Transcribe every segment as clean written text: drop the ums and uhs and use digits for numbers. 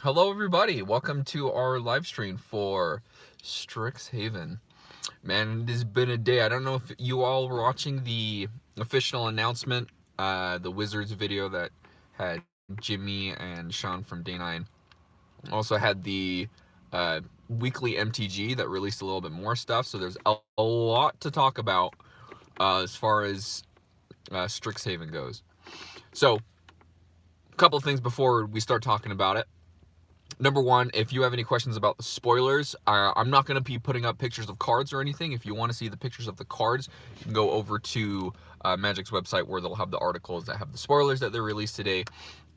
Hello everybody, welcome to our live stream for Strixhaven. Man, it has been a day. I don't know if you all were watching the official announcement, the Wizards video that had Jimmy and Sean from Day 9. Also had the weekly MTG that released a little bit more stuff, so there's a lot to talk about as far as Strixhaven goes. So, a couple of things before we start talking about it. Number one, if you have any questions about the spoilers, I'm not going to be putting up pictures of cards or anything. If you want to see the pictures of the cards, you can go over to Magic's website where they'll have the articles that have the spoilers that they released today,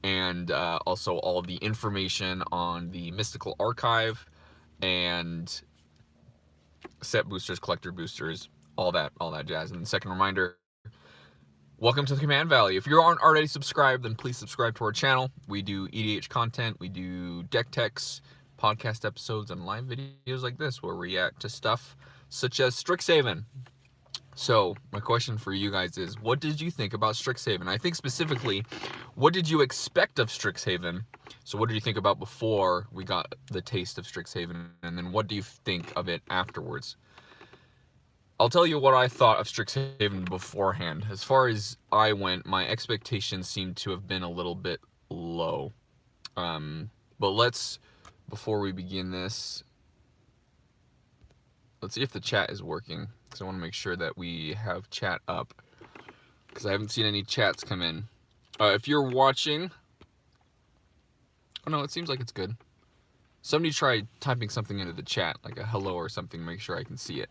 and also all of the information on the Mystical Archive and set boosters, collector boosters, all that jazz. And the second reminder, welcome to the Command Valley. If you aren't already subscribed, then please subscribe to our channel. We do EDH content, we do deck techs, podcast episodes, and live videos like this where we react to stuff such as Strixhaven. So, my question for you guys is, what did you think about Strixhaven? I think specifically, what did you expect of Strixhaven? So what did you think about before we got the taste of Strixhaven? And then what do you think of it afterwards? I'll tell you what I thought of Strixhaven beforehand. As far as I went, my expectations seemed to have been a little bit low. But before we begin this, let's see if the chat is working, because I want to make sure that we have chat up, because I haven't seen any chats come in. If you're watching, oh no, it seems like it's good. Somebody try typing something into the chat, like a hello or something, make sure I can see it.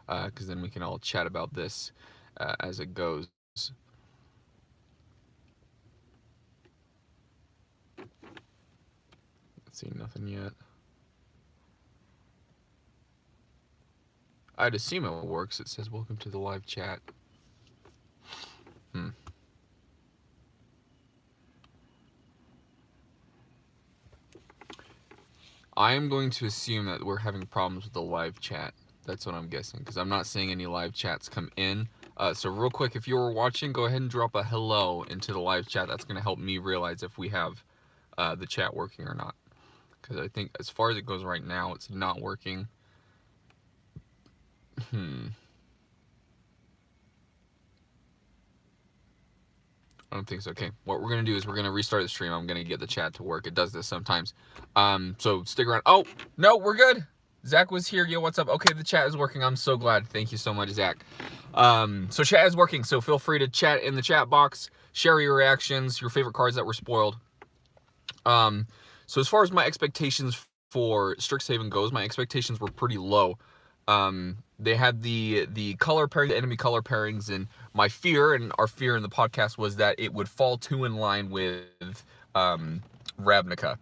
Because then we can all chat about this as it goes. Let's see, nothing yet. I'd assume it works. It says, welcome to the live chat. I am going to assume that we're having problems with the live chat. That's what I'm guessing, because I'm not seeing any live chats come in. So real quick, if you were watching, go ahead and drop a hello into the live chat. That's going to help me realize if we have the chat working or not. Because I think as far as it goes right now, it's not working. I don't think so. Okay, what we're going to do is we're going to restart the stream. I'm going to get the chat to work. It does this sometimes. So stick around. Oh, no, we're good. Zach was here. Yo, what's up? Okay, the chat is working. I'm so glad. Thank you so much, Zach. So chat is working, so feel free to chat in the chat box. Share your reactions, your favorite cards that were spoiled. So as far as my expectations for Strixhaven goes, my expectations were pretty low. They had the color pairing, the enemy color pairings, and my fear, and our fear in the podcast, was that it would fall too in line with Ravnica.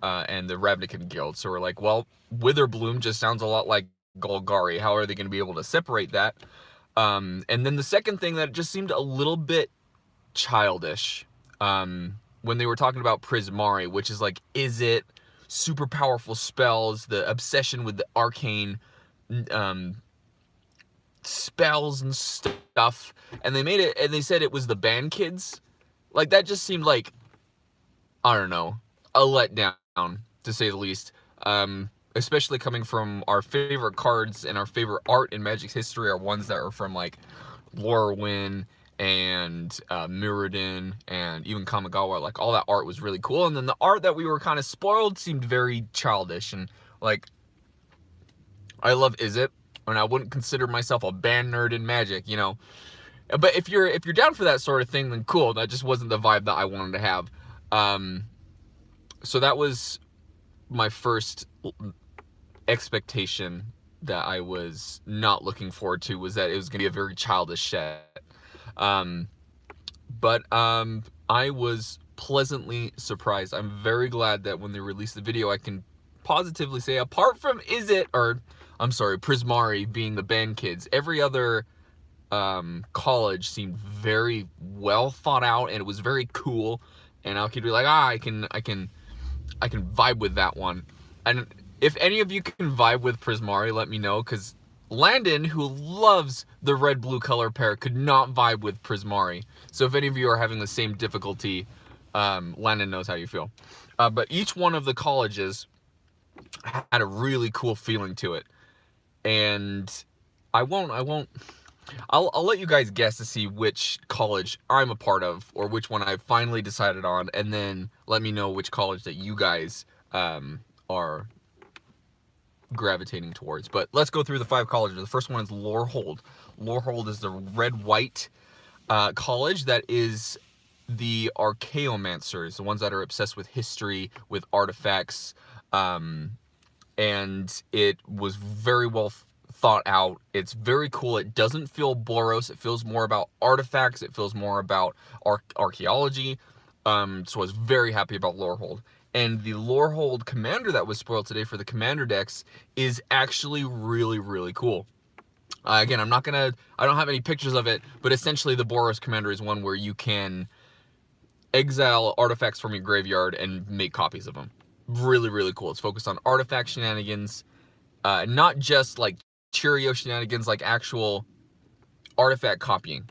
And the Ravnican Guild. So we're like, well, Witherbloom just sounds a lot like Golgari. How are they going to be able to separate that? And then the second thing, that just seemed a little bit childish when they were talking about Prismari, which is like, is it super powerful spells, the obsession with the arcane spells and stuff, and they made it, and they said it was the band kids. Like, that just seemed like, I don't know, a letdown, to say the least. Especially coming from our favorite cards and our favorite art in Magic's history are ones that are from like Lorehold and Mirrodin and even Kamigawa. Like, all that art was really cool, and then the art that we were kind of spoiled seemed very childish. And like, I love Izzet, and I wouldn't consider myself a band nerd in Magic, you know. But if you're down for that sort of thing, then cool. That just wasn't the vibe that I wanted to have. So that was my first expectation that I was not looking forward to, was that it was going to be a very childish set. But I was pleasantly surprised. I'm very glad that when they released the video, I can positively say, apart from Prismari being the band kids, every other college seemed very well thought out, and it was very cool. And I could be like, I can vibe with that one. And if any of you can vibe with Prismari, let me know, because Landon, who loves the red-blue color pair, could not vibe with Prismari. So if any of you are having the same difficulty, Landon knows how you feel. But each one of the colleges had a really cool feeling to it. And I'll let you guys guess to see which college I'm a part of, or which one I've finally decided on, and then let me know which college that you guys are gravitating towards. But let's go through the 5 colleges. The first one is Lorehold. Lorehold is the red-white college that is the archaeomancers, the ones that are obsessed with history, with artifacts, and it was very well thought out. It's very cool. It doesn't feel Boros. It feels more about artifacts. It feels more about archaeology. So I was very happy about Lorehold. And the Lorehold commander that was spoiled today for the commander decks is actually really, really cool. Again, I don't have any pictures of it, but essentially the Boros commander is one where you can exile artifacts from your graveyard and make copies of them. Really, really cool. It's focused on artifact shenanigans, not just like Cheerio shenanigans, like actual artifact copying.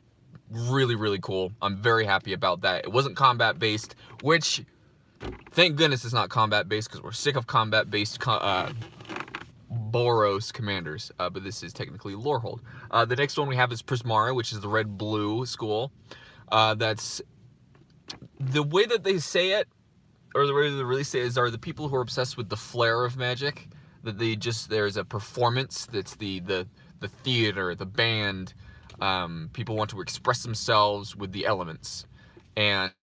Really, really cool. I'm very happy about that. It wasn't combat based, which thank goodness it's not combat based, because we're sick of combat based Boros commanders. But this is technically Lorehold. The next one we have is Prismara, which is the red-blue school. That's the way that they say it, or the way they really say it, is are the people who are obsessed with the flair of magic. That there's a performance that's the theater, the band. People want to express themselves with the elements, and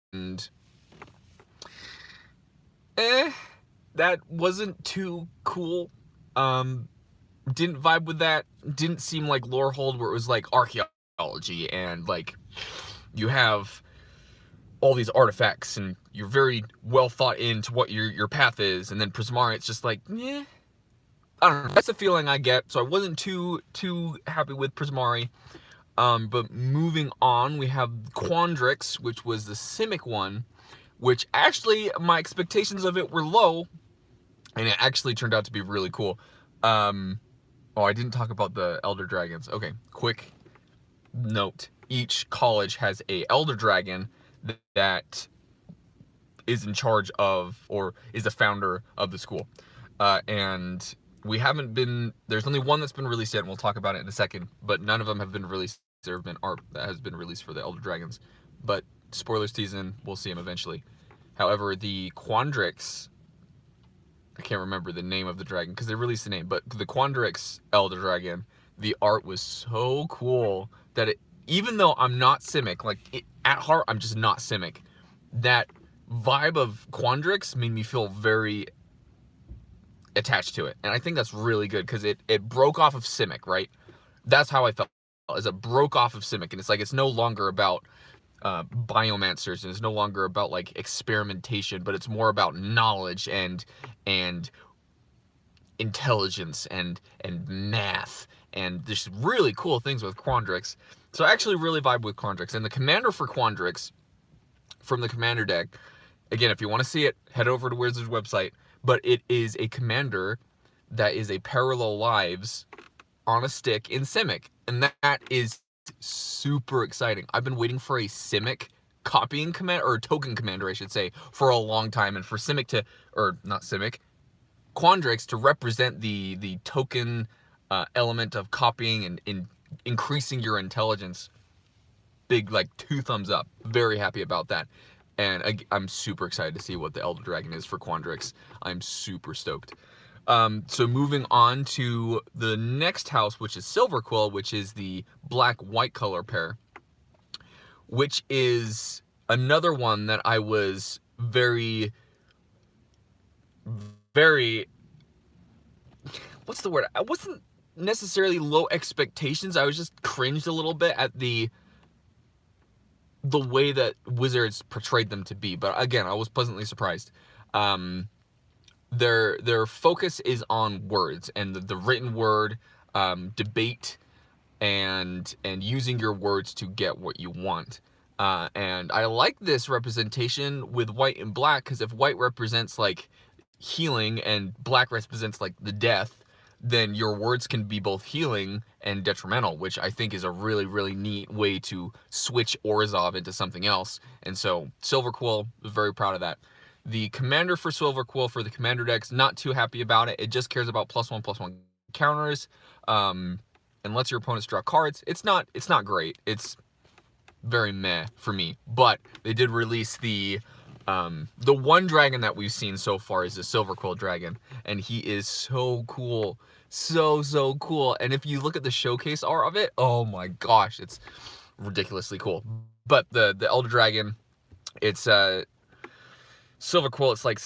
that wasn't too cool. Didn't vibe with that. Didn't seem like Lorehold, where it was like archaeology and like you have all these artifacts and you're very well thought into what your path is. And then Prismara, it's just like, yeah, I don't know. That's the feeling I get. So I wasn't too happy with Prismari. But moving on, we have Quandrix, which was the Simic one, which actually my expectations of it were low, and it actually turned out to be really cool. Oh, I didn't talk about the Elder Dragons. Okay, quick note. Each college has a Elder Dragon that is in charge of, or is the founder of the school. And we haven't been, there's only one that's been released yet, and we'll talk about it in a second, but none of them have been released. There have been art that has been released for the Elder Dragons, but spoiler season, we'll see them eventually. However, the Quandrix, I can't remember the name of the dragon because they released the name, but the Quandrix Elder Dragon, the art was so cool that it, even though I'm not Simic, like at heart, I'm just not Simic, that vibe of Quandrix made me feel very attached to it. And I think that's really good because it broke off of Simic, right? That's how I felt, as it broke off of Simic. And it's like, it's no longer about biomancers, and it's no longer about like experimentation, but it's more about knowledge and intelligence and math, and there's really cool things with Quandrix. So I actually really vibe with Quandrix. And the commander for Quandrix from the commander deck, again, if you want to see it, head over to Wizards website, but it is a commander that is a parallel lives on a stick in Simic, and that is super exciting. I've been waiting for a Simic copying command, or token commander, I should say, for a long time, and for Simic to, or not Simic, Quandrix to represent the token element of copying and increasing your intelligence. Big, like, 2 thumbs up. Very happy about that. And I'm super excited to see what the Elder Dragon is for Quandrix. I'm super stoked. So moving on to the next house, which is Silver Quill, which is the black-white color pair, which is another one that I was very, what's the word? I wasn't necessarily low expectations. I was just cringed a little bit at the way that Wizards portrayed them to be. But again, I was pleasantly surprised. Their focus is on words and the written word, debate, and using your words to get what you want. And I like this representation with white and black, because if white represents like healing and black represents like the death, then your words can be both healing and detrimental, which I think is a really, really neat way to switch Orzhov into something else. And so Silver Quill, was very proud of that. The commander for Silver Quill for the commander decks, not too happy about it. It just cares about +1/+1 counters, and lets your opponents draw cards. It's not great. It's very meh for me. But they did release the one dragon that we've seen so far is the Silver Quill dragon, and he is so cool. So cool. And if you look at the showcase art of it, oh my gosh, it's ridiculously cool. But the Elder Dragon, it's Silver Quill, it's like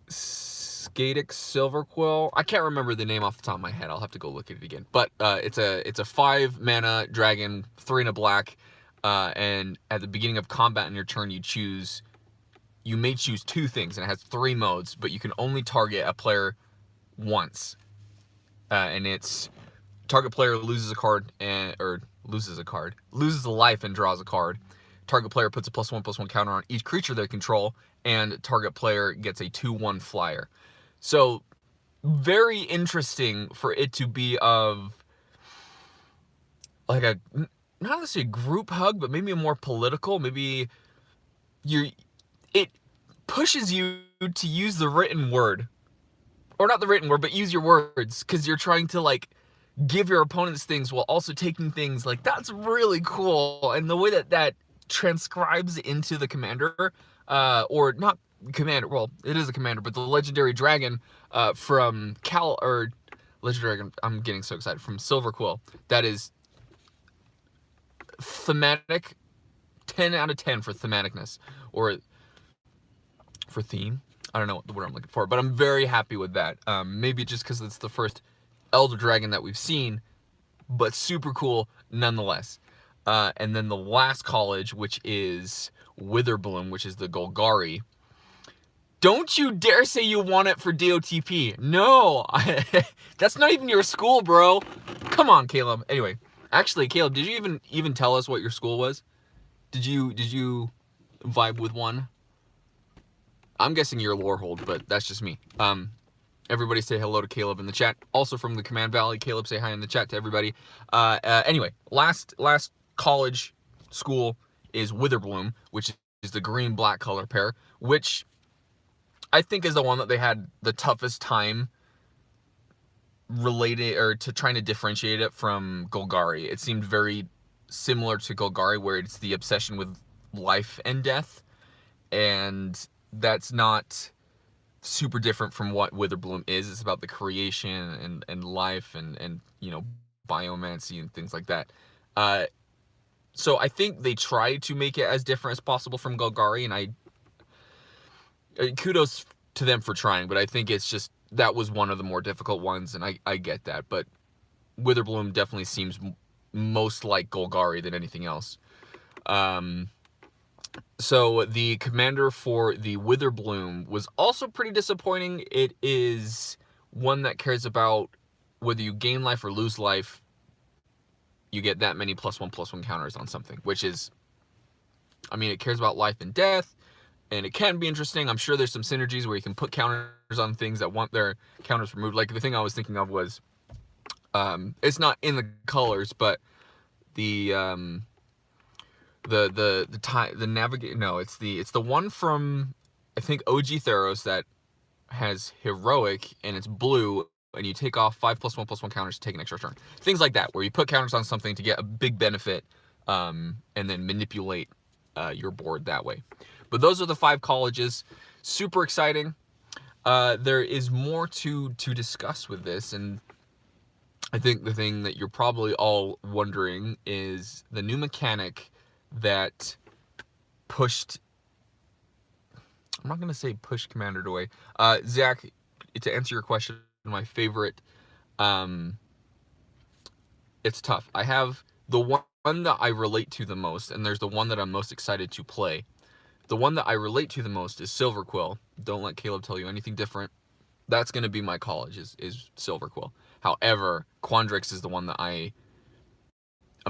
Skadix Silver Quill. I can't remember the name off the top of my head. I'll have to go look at it again. But it's a 5 mana dragon, 3 and a black, and at the beginning of combat in your turn, you may choose 2 things, and it has 3 modes, but you can only target a player once. And it's target player loses a card loses a life and draws a card. Target player puts a +1/+1 counter on each creature they control, and target player gets a 2/1 flyer. So very interesting for it to be of like not necessarily a group hug, but maybe a more political. Maybe it pushes you to use the written word, or not the written word, but use your words, because you're trying to like give your opponents things while also taking things. Like, that's really cool. And the way that transcribes into the commander, or not commander, well, it is a commander, but the legendary dragon from legendary dragon, I'm getting so excited, from Silver Quill, that is thematic, 10 out of 10 for thematicness, or for theme. I don't know what the word I'm looking for, but I'm very happy with that. Maybe just because it's the first Elder Dragon that we've seen, but super cool nonetheless. And then the last college, which is Witherbloom, which is the Golgari. Don't you dare say you want it for DOTP. No, that's not even your school, bro. Come on, Caleb. Anyway, actually, Caleb, did you even tell us what your school was? Did you vibe with one? I'm guessing you're Lorehold, but that's just me. Everybody say hello to Caleb in the chat. Also from the Command Valley, Caleb, say hi in the chat to everybody. Anyway, last college school is Witherbloom, which is the green-black color pair, which I think is the one that they had the toughest time related, or to trying to differentiate it from Golgari. It seemed very similar to Golgari, where it's the obsession with life and death, and that's not super different from what Witherbloom is. It's about the creation and life and you know, biomancy and things like that. So I think they try to make it as different as possible from Golgari, and kudos to them for trying, but I think it's just, that was one of the more difficult ones, and I get that, but Witherbloom definitely seems most like Golgari than anything else. So the commander for the Witherbloom was also pretty disappointing. It is one that cares about whether you gain life or lose life, you get that many +1/+1 counters on something, which is, I mean, it cares about life and death, and it can be interesting. I'm sure there's some synergies where you can put counters on things that want their counters removed. Like, the thing I was thinking of was, it's not in the colors, but the navigate, no, it's the one from, I think, OG Theros, that has heroic, and it's blue, and you take off 5 +1/+1 counters to take an extra turn. Things like that, where you put counters on something to get a big benefit, and then manipulate your board that way. But those are the 5 colleges. Super exciting. There is more to discuss with this, and I think the thing that you're probably all wondering is the new mechanic that pushed, I'm not going to say push Commander away. Zach, to answer your question, my favorite, it's tough. I have the one that I relate to the most, and there's the one that I'm most excited to play. The one that I relate to the most is Silver Quill. Don't let Caleb tell you anything different. That's going to be my college, is Silver Quill. However, Quandrix is the one that I'm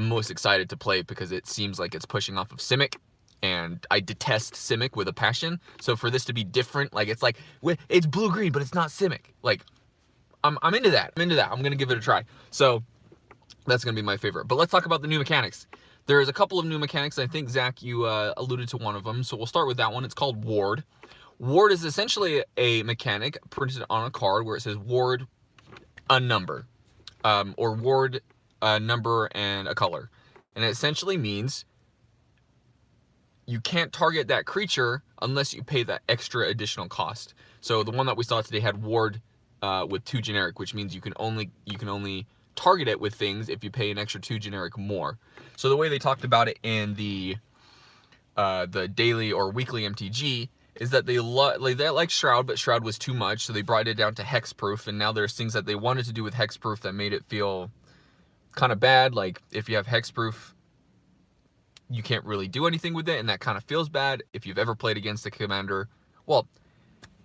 most excited to play, because it seems like it's pushing off of Simic, and I detest Simic with a passion. So for this to be different, like, it's blue-green, but it's not Simic. Like, I'm into that. I'm going to give it a try. So that's going to be my favorite. But let's talk about the new mechanics. There's a couple of new mechanics. I think, Zach, you alluded to one of them. So we'll start with that one. It's called Ward. Ward is essentially a mechanic printed on a card where it says ward a number, or ward a number and a color. And it essentially means you can't target that creature unless you pay that extra additional cost. So the one that we saw today had ward with 2 generic, which means you can only target it with things if you pay an extra 2 generic more. So the way they talked about it in the daily or weekly MTG is that they like Shroud, but Shroud was too much, so they brought it down to hexproof, and now there's things that they wanted to do with hexproof that made it feel kind of bad. Like if you have hexproof, you can't really do anything with it, and that kind of feels bad. If you've ever played against a commander, well,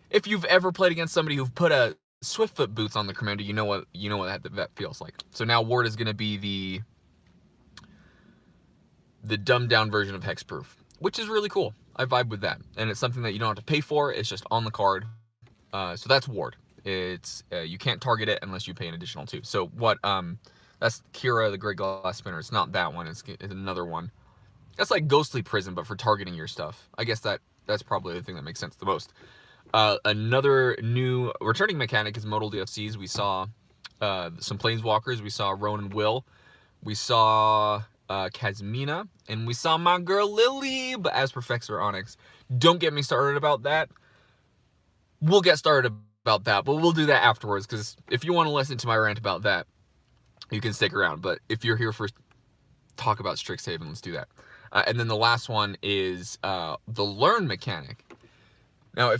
if you've ever played against somebody who've put a Swiftfoot boots on the commander, you know what that feels like. So now Ward is going to be the dumbed down version of hexproof, which is really cool. I vibe with that, and it's something that you don't have to pay for. It's just on the card. So that's Ward. It's you can't target it unless you pay an additional 2. So what? That's Kira, the Great Glass Spinner. It's not that one. It's another one. That's like Ghostly Prison, but for targeting your stuff. I guess that's probably the thing that makes sense the most. Another new returning mechanic is modal DFCs. We saw some Planeswalkers. We saw Roan and Will. We saw Kazmina. And we saw my girl Lily, but as Professor Onyx. Don't get me started about that. We'll get started about that, but we'll do that afterwards, because if you want to listen to my rant about that, you can stick around. But if you're here for talk about Strixhaven, let's do that. And then the last one is the learn mechanic. Now,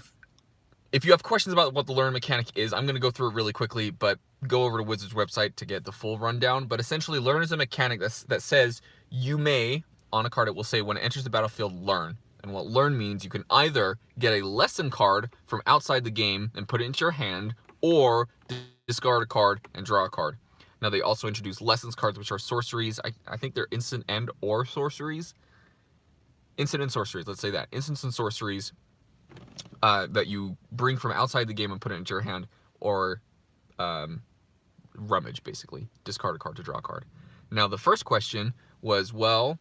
if you have questions about what the learn mechanic is, I'm going to go through it really quickly, but go over to Wizards' website to get the full rundown. But essentially, learn is a mechanic that says you may, on a card it will say, when it enters the battlefield, learn. And what learn means, you can either get a lesson card from outside the game and put it into your hand, or discard a card and draw a card. Now, they also introduce lessons cards, which are sorceries. I think they're instant and or sorceries. Instant and sorceries, let's say that. Instants and sorceries that you bring from outside the game and put it into your hand, or rummage, basically. Discard a card to draw a card. Now, the first question was, well,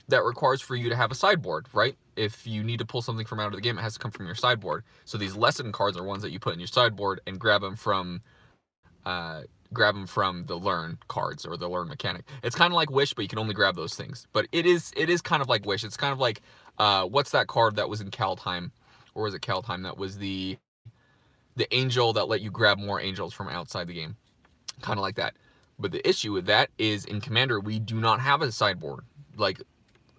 that requires for you to have a sideboard, right? If you need to pull something from out of the game, it has to come from your sideboard. So these lesson cards are ones that you put in your sideboard and grab them from the learn cards, or the learn mechanic. It's kind of like Wish, but you can only grab those things. But it is kind of like Wish. It's kind of like what's that card that was in Kaldheim, or was it Kaldheim? That was the angel that let you grab more angels from outside the game, kind of like that. But the issue with that is, in Commander, we do not have a sideboard. Like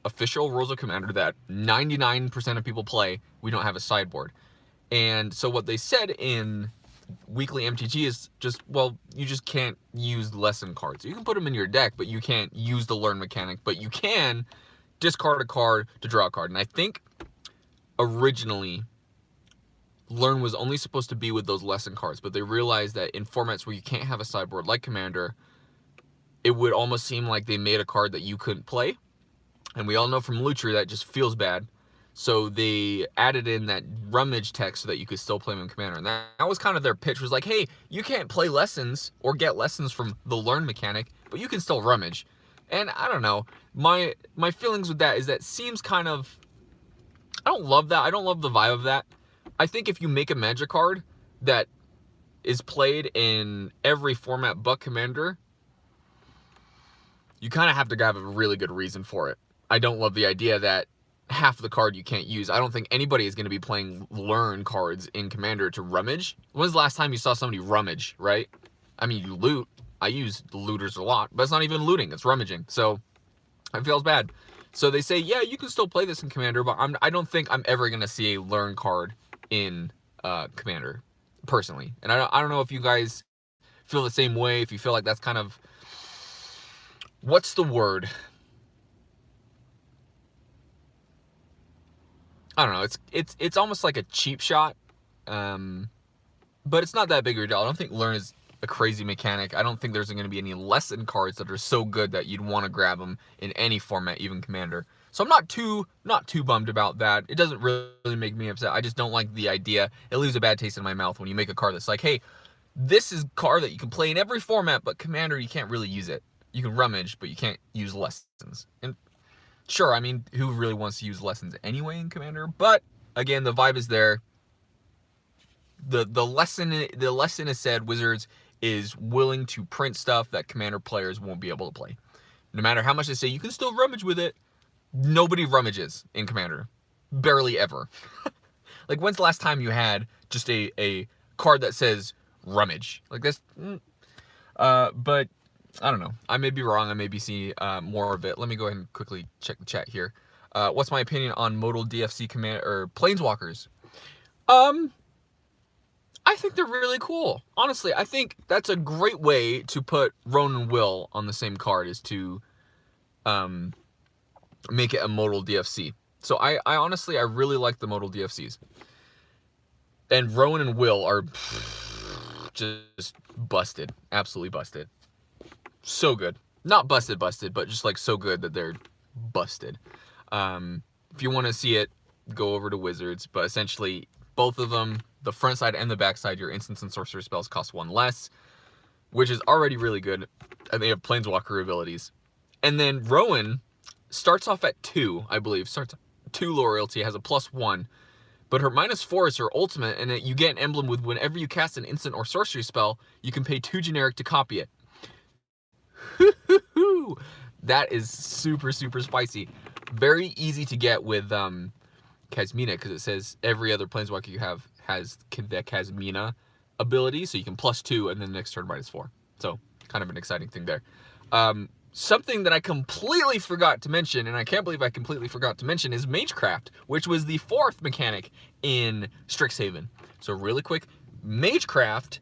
official rules of Commander that 99% of people play, we don't have a sideboard. And so what they said in weekly MTG is just, well, you just can't use lesson cards. You can put them in your deck, but you can't use the learn mechanic, but you can discard a card to draw a card. And I think originally learn was only supposed to be with those lesson cards, but they realized that in formats where you can't have a sideboard like Commander, it would almost seem like they made a card that you couldn't play. And we all know from Lutri that just feels bad. So they added in that rummage text so that you could still play them in Commander. And that was kind of their pitch, was like, hey, you can't play lessons or get lessons from the learn mechanic, but you can still rummage. And I don't know, my feelings with that is that seems kind of, I don't love that. I don't love the vibe of that. I think if you make a Magic card that is played in every format but Commander, you kind of have to have a really good reason for it. I don't love the idea that half the card you can't use. I don't think anybody is going to be playing learn cards in Commander to rummage. When's the last time you saw somebody rummage, right? I mean, you loot. I use looters a lot, but it's not even looting, it's rummaging. So it feels bad. So they say, yeah, you can still play this in Commander, but I don't think I'm ever going to see a learn card in Commander, personally. And I don't know if you guys feel the same way, if you feel like that's kind of, what's the word? I don't know, it's almost like a cheap shot, but it's not that big of a deal. I don't think learn is a crazy mechanic. I don't think there's going to be any lesson cards that are so good that you'd want to grab them in any format, even Commander. So I'm not too bummed about that. It doesn't really make me upset. I just don't like the idea. It leaves a bad taste in my mouth when you make a card that's like, hey, this is a card that you can play in every format, but Commander, you can't really use it. You can rummage, but you can't use lessons. And sure, I mean, who really wants to use lessons anyway in Commander? But again, the vibe is there. the lesson is said. Wizards is willing to print stuff that Commander players won't be able to play. No matter how much they say you can still rummage with it, nobody rummages in Commander. Barely ever. Like, when's the last time you had just a card that says rummage? Like this. But I don't know. I may be wrong. I may be seeing more of it. Let me go ahead and quickly check the chat here. What's my opinion on modal DFC command or planeswalkers? I think they're really cool. Honestly, I think that's a great way to put Roan and Will on the same card, is to make it a modal DFC. So I honestly, I really like the modal DFCs. And Roan and Will are just busted. Absolutely busted. So good. Not busted, but just like so good that they're busted. If you want to see it, go over to Wizards. But essentially, both of them, the front side and the back side, your instants and sorcery spells cost 1 less, which is already really good. And they have planeswalker abilities. And then Rowan starts off at 2, I believe. Starts 2 loyalty, has a +1. But her -4 is her ultimate, and you get an emblem with whenever you cast an instant or sorcery spell, you can pay 2 generic to copy it. That is super, super spicy. Very easy to get with Kasmina, because it says every other planeswalker you have has the Kasmina ability, so you can +2 and then next turn -4. So kind of an exciting thing there. Something that I completely forgot to mention, and I can't believe I completely forgot to mention, is Magecraft, which was the 4th mechanic in Strixhaven. So really quick, Magecraft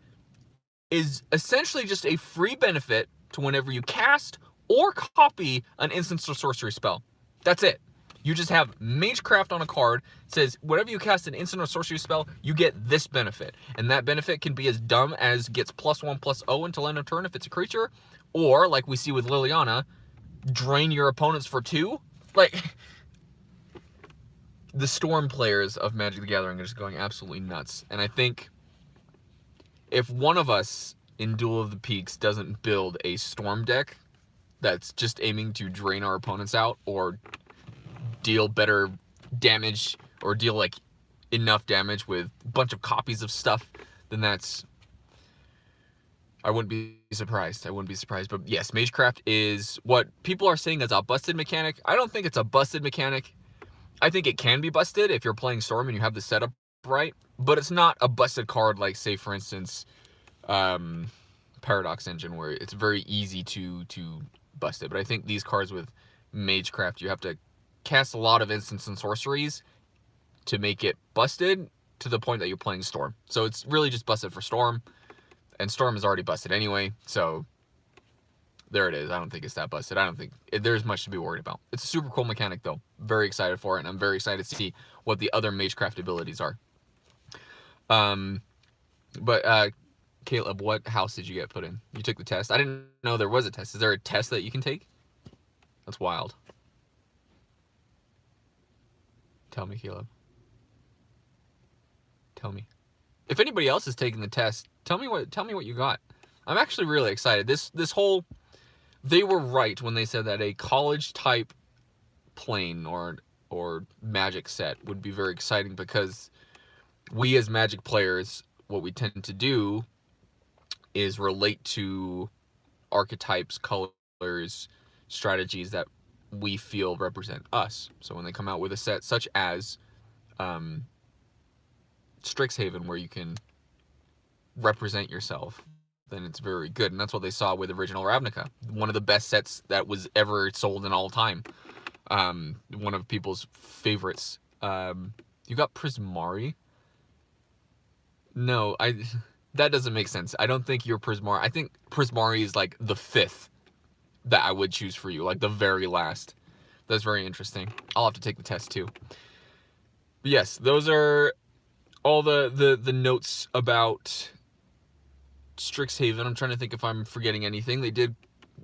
is essentially just a free benefit to whenever you cast or copy an instant or sorcery spell. That's it. You just have Magecraft on a card. It says, whenever you cast an instant or sorcery spell, you get this benefit. And that benefit can be as dumb as gets +1/+0 until end of turn if it's a creature. Or, like we see with Liliana, drain your opponents for 2. Like, the Storm players of Magic the Gathering are just going absolutely nuts. And I think if one of us in Duel of the Peaks doesn't build a Storm deck that's just aiming to drain our opponents out or deal better damage or deal like enough damage with a bunch of copies of stuff, then that's, I wouldn't be surprised. I wouldn't be surprised. But yes, Magecraft is what people are saying is a busted mechanic. I don't think it's a busted mechanic. I think it can be busted if you're playing Storm and you have the setup right, but it's not a busted card like, say, for instance, Paradox Engine, where it's very easy to bust it. But I think these cards with Magecraft, you have to cast a lot of instants and sorceries to make it busted to the point that you're playing Storm. So it's really just busted for Storm, and Storm is already busted anyway, so there it is. I don't think it's that busted. I don't think there's much to be worried about. It's a super cool mechanic, though. Very excited for it, and I'm very excited to see what the other Magecraft abilities are. But Caleb, what house did you get put in? You took the test? I didn't know there was a test. Is there a test that you can take? That's wild. Tell me, Caleb. Tell me. If anybody else is taking the test, tell me what you got. I'm actually really excited. This whole, they were right when they said that a college type plane or Magic set would be very exciting, because we as Magic players, what we tend to do is relate to archetypes, colors, strategies that we feel represent us. So when they come out with a set such as Strixhaven, where you can represent yourself, then it's very good. And that's what they saw with Original Ravnica, one of the best sets that was ever sold in all time. One of people's favorites. You got Prismari? No, that doesn't make sense. I don't think you're Prismari. I think Prismari is like the 5th that I would choose for you, like the very last. That's very interesting. I'll have to take the test too. But yes, those are all the notes about Strixhaven. I'm trying to think if I'm forgetting anything. They did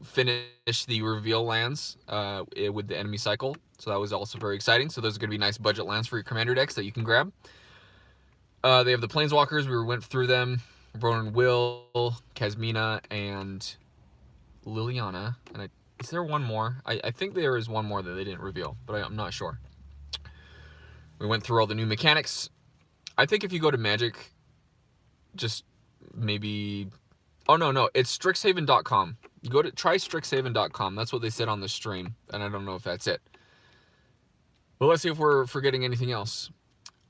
finish the reveal lands with the enemy cycle, so that was also very exciting. So those are going to be nice budget lands for your commander decks that you can grab. They have the Planeswalkers. We went through them. Ronan Will, Kasmina, and Liliana. And is there one more? I think there is one more that they didn't reveal, but I'm not sure. We went through all the new mechanics. I think if you go to Magic just maybe... Oh, no, it's Strixhaven.com. Go to try Strixhaven.com. That's what they said on the stream, and I don't know if that's it. But let's see if we're forgetting anything else.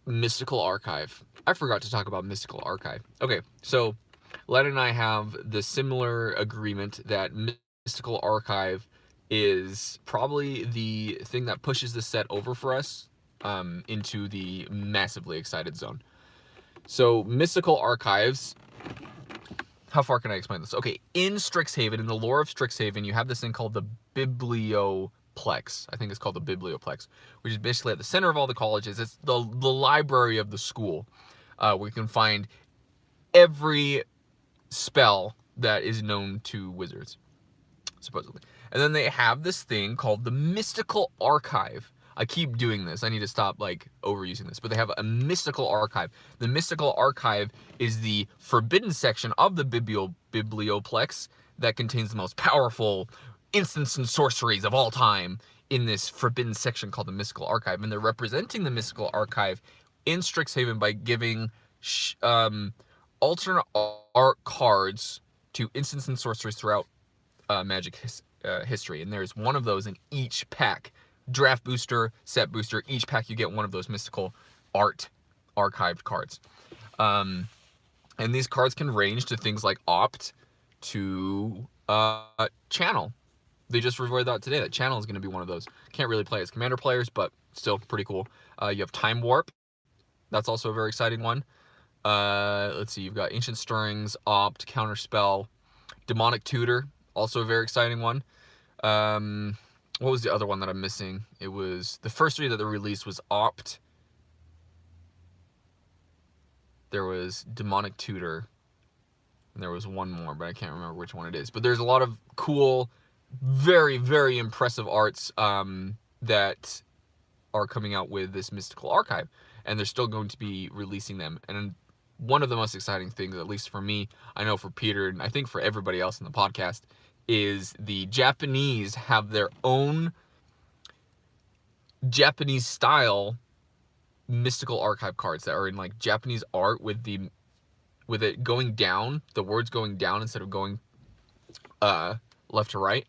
Mystical Archive. I forgot to talk about Mystical Archive. Okay, so Len and I have the similar agreement that Mystical Archive is probably the thing that pushes the set over for us into the massively excited zone. So Mystical Archives, how far can I explain this? Okay, in Strixhaven, in the lore of Strixhaven, you have this thing called the Biblioplex. I think it's called the Biblioplex, which is basically at the center of all the colleges. It's the library of the school, where you can find every spell that is known to wizards, supposedly. And then they have this thing called the Mystical Archive. I keep doing this. I need to stop, like, overusing this. But they have a Mystical Archive. The Mystical Archive is the forbidden section of the Biblioplex that contains the most powerful instants and sorceries of all time in this forbidden section called the Mystical Archive. And they're representing the Mystical Archive in Strixhaven by giving alternate art cards to instants and sorceries throughout Magic history. And there's one of those in each pack. Draft booster, set booster, each pack you get one of those mystical art archived cards. And these cards can range to things like Opt to Channel. They just revealed that today, that Channel is going to be one of those. Can't really play as Commander players, but still pretty cool. You have Time Warp. That's also a very exciting one. Let's see, you've got Ancient Stirrings, Opt, Counterspell, Demonic Tutor, also a very exciting one. What was the other one that I'm missing? It was the first three that they released was Opt. There was Demonic Tutor. And there was one more, but I can't remember which one it is. But there's a lot of cool, very, very impressive arts that are coming out with this Mystical Archive. And they're still going to be releasing them. And one of the most exciting things, at least for me, I know for Peter, and I think for everybody else in the podcast, is the Japanese have their own Japanese style Mystical Archive cards that are in like Japanese art with it going down, the words going down instead of going left to right,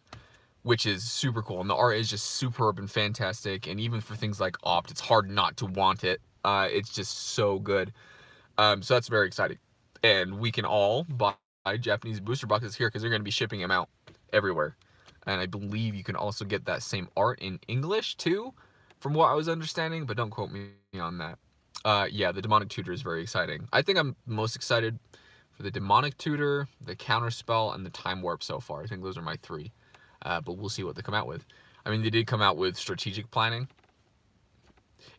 which is super cool. And the art is just superb and fantastic. And even for things like Opt, it's hard not to want it. It's just so good. So that's very exciting. And we can all buy Japanese booster boxes here because they're going to be shipping them out everywhere. And I believe you can also get that same art in English too, from what I was understanding, but don't quote me on that. Yeah, the Demonic Tutor is very exciting. I think I'm most excited for the Demonic Tutor, the Counterspell, and the Time Warp so far. I think those are my three. But we'll see what they come out with. I mean, they did come out with Strategic Planning.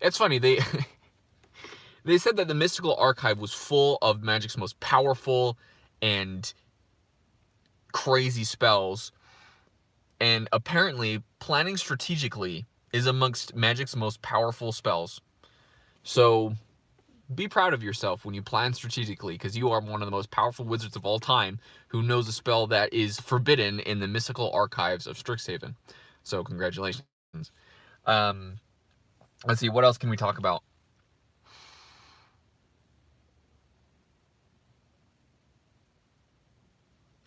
It's funny, they said that the Mystical Archive was full of Magic's most powerful and crazy spells, and apparently planning strategically is amongst Magic's most powerful spells. So be proud of yourself when you plan strategically, because you are one of the most powerful wizards of all time who knows a spell that is forbidden in the Mystical Archives of Strixhaven. So congratulations. Let's see, what else can we talk about?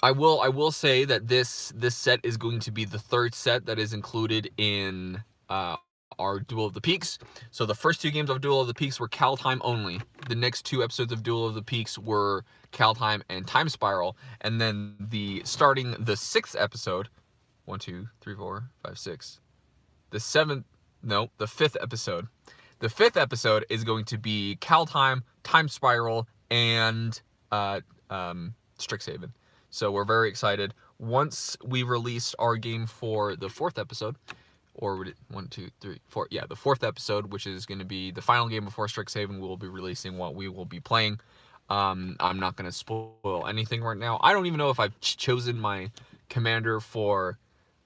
I will say that this set is going to be the third set that is included in our Duel of the Peaks. So the first two games of Duel of the Peaks were Kaldheim only. The next two episodes of Duel of the Peaks were Kaldheim and Time Spiral. And then starting the sixth episode, 1, 2, 3, 4, 5, 6. The fifth episode. The fifth episode is going to be Kaldheim, Time Spiral, and Strixhaven. So we're very excited. Once we released our game for the fourth episode, or 1, 2, 3, 4, yeah, the fourth episode, which is going to be the final game before Strixhaven, we will be releasing what we will be playing. I'm not going to spoil anything right now. I don't even know if I've chosen my commander for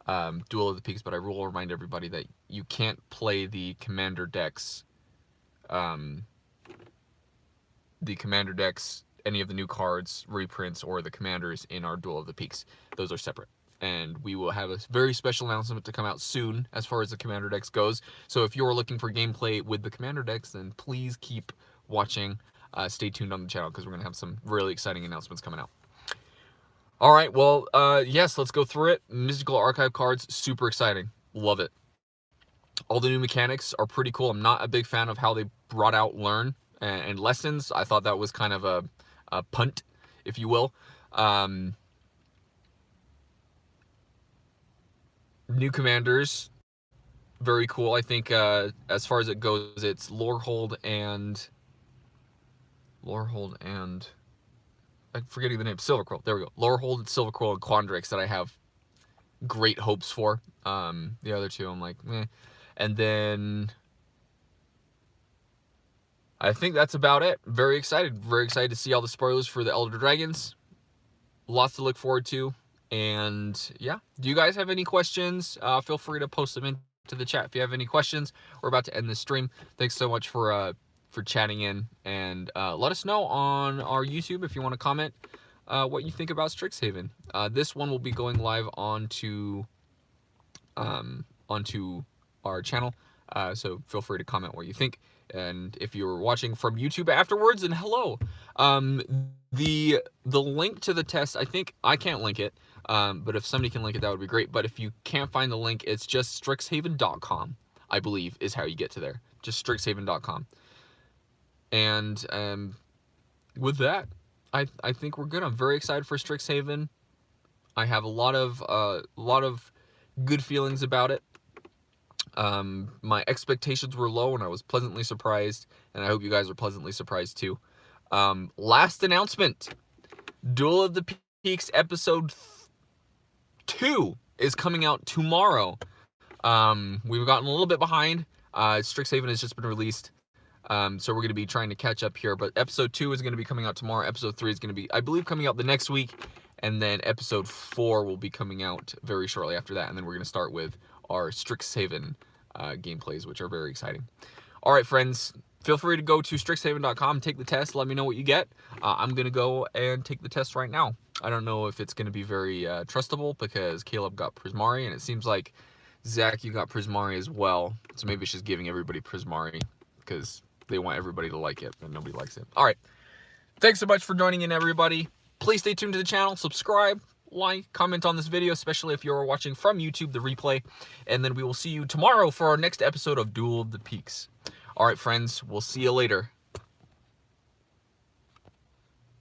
Duel of the Peaks, but I will remind everybody that you can't play the commander decks, any of the new cards, reprints, or the commanders in our Duel of the Peaks. Those are separate. And we will have a very special announcement to come out soon as far as the commander decks goes. So if you're looking for gameplay with the commander decks, then please keep watching. stay tuned on the channel because we're going to have some really exciting announcements coming out. All right, well, yes, let's go through it. Mystical Archive cards, super exciting. Love it. All the new mechanics are pretty cool. I'm not a big fan of how they brought out Learn and Lessons. I thought that was kind of a punt, if you will. New commanders, very cool. I think as far as it goes, it's Lorehold and I'm forgetting the name. Silver Quill. There we go. Lorehold, Silver Quill, and Quandrix that I have great hopes for. The other two, I'm like, meh. And then I think that's about it. Very excited to see all the spoilers for the Elder Dragons. Lots to look forward to. And yeah, do you guys have any questions? Feel free to post them into the chat if you have any questions. We're about to end this stream. Thanks so much for chatting in, and let us know on our YouTube if you want to comment what you think about Strixhaven. This one will be going live onto our channel, so feel free to comment what you think. And if you're watching from YouTube afterwards, then hello. The link to the test, I think I can't link it, but if somebody can link it, that would be great. But if you can't find the link, it's just strixhaven.com, I believe, is how you get to there. Just strixhaven.com. And with that, I think we're good. I'm very excited for Strixhaven. I have a lot of good feelings about it. My expectations were low, and I was pleasantly surprised, and I hope you guys are pleasantly surprised too. Last announcement: Duel of the Peaks episode 2 is coming out tomorrow. We've gotten a little bit behind. Strixhaven has just been released, so we're going to be trying to catch up here. But episode 2 is going to be coming out tomorrow. Episode 3 is going to be, I believe, coming out the next week, and then episode 4 will be coming out very shortly after that. And then we're going to start with our Strixhaven gameplays, which are very exciting. All right, friends, feel free to go to strixhaven.com, take the test, let me know what you get. I'm going to go and take the test right now. I don't know if it's going to be very trustable because Caleb got Prismari, and it seems like, Zach, you got Prismari as well. So maybe it's just giving everybody Prismari because they want everybody to like it, but nobody likes it. All right. Thanks so much for joining in, everybody. Please stay tuned to the channel, subscribe, like, comment on this video, especially if you're watching from YouTube, the replay. And then we will see you tomorrow for our next episode of Duel of the Peaks. All right, friends, we'll see you later.